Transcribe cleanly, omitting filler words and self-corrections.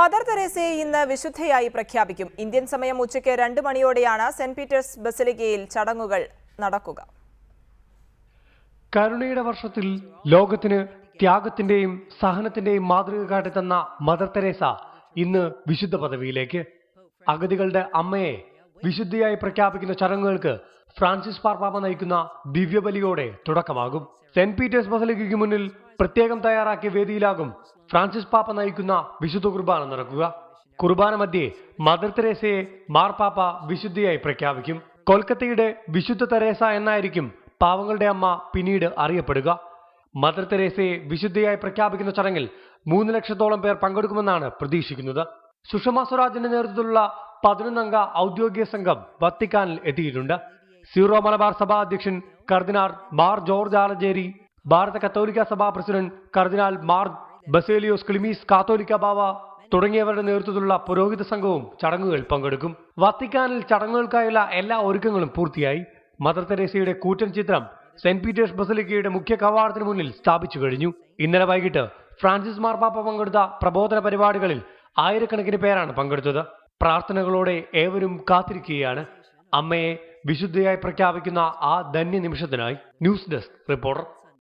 Mother തെരേസയെ ഇന്ന് വിശുദ്ധയായി പ്രഖ്യാപിക്കും. Indian സമയം ഉച്ചയ്ക്ക് 2 മണിയോടെയാണ് സെന്റ് പീറ്റേഴ്സ് ബസിലിക്കയിൽ ചടങ്ങുകൾ നടക്കുക. കരുണയുടെ വർഷത്തിൽ ലോകത്തിന് ത്യാഗത്തിന്റെയും സഹനത്തിന്റെയും മാതൃക കാട്ടിത്തന്ന മദർ തെരേസ ഇന്ന് വിശുദ്ധ പദവിയിലേക്ക്. അഗതികളുടെ അമ്മയെ വിശുദ്ധയായി പ്രഖ്യാപിക്കുന്ന ചടങ്ങുകൾക്ക് ഫ്രാൻസിസ് മാർപ്പാപ്പ നയിക്കുന്ന ദിവ്യബലിയോടെ തുടക്കമാകും. സെന്റ് പീറ്റേഴ്സ് ബസിലിക്കയ്ക്ക് മുന്നിൽ പ്രത്യേകം തയ്യാറാക്കിയ വേദിയിലാകും ഫ്രാൻസിസ് പാപ്പ നയിക്കുന്ന വിശുദ്ധ കുർബാന നടക്കുക. കുർബാന മധ്യേ മദർ തെരേസയെ മാർപ്പാപ്പ വിശുദ്ധയായി പ്രഖ്യാപിക്കും. കൊൽക്കത്തയുടെ വിശുദ്ധ തെരേസ എന്നായിരിക്കും പാവങ്ങളുടെ അമ്മ പിന്നീട് അറിയപ്പെടുക. മദർ തെരേസയെ വിശുദ്ധയായി പ്രഖ്യാപിക്കുന്ന ചടങ്ങിൽ 3 ലക്ഷത്തോളം പേർ പങ്കെടുക്കുമെന്നാണ് പ്രതീക്ഷിക്കുന്നത്. സുഷമ സ്വരാജിന്റെ നേതൃത്വത്തിലുള്ള 11 അംഗ ഔദ്യോഗിക സംഘം വത്തിക്കാനിൽ എത്തിയിട്ടുണ്ട്. സീറോ മലബാർ സഭാ അധ്യക്ഷൻ കർദിനാൾ മാർ ജോർജ് ആലഞ്ചേരി, ഭാരത കത്തോലിക്ക സഭാ പ്രസിഡന്റ് കർദിനാൾ മാർ ബസേലിയോസ് ക്ലിമീസ് കാത്തോലിക്ക ബാവ തുടങ്ങിയവരുടെ നേതൃത്വത്തിലുള്ള പുരോഹിത സംഘവും ചടങ്ങുകളിൽ പങ്കെടുക്കും. വത്തിക്കാനിൽ ചടങ്ങുകൾക്കായുള്ള എല്ലാ ഒരുക്കങ്ങളും പൂർത്തിയായി. മദർ തെരേസയുടെ കൂറ്റൻ ചിത്രം സെന്റ് പീറ്റേഴ്സ് ബസിലിക്കയുടെ മുഖ്യ കവാടത്തിന് മുന്നിൽ സ്ഥാപിച്ചു കഴിഞ്ഞു. ഇന്നലെ വൈകിട്ട് ഫ്രാൻസിസ് മാർപ്പാപ്പ പങ്കെടുത്ത പ്രബോധന പരിപാടികളിൽ ആയിരക്കണക്കിന് പേരാണ് പങ്കെടുത്തത്. പ്രാർത്ഥനകളോടെ ഏവരും കാത്തിരിക്കുകയാണ് അമ്മയെ വിശുദ്ധയായി പ്രഖ്യാപിക്കുന്ന ആ ധന്യ നിമിഷത്തിനായി. News desk reporter.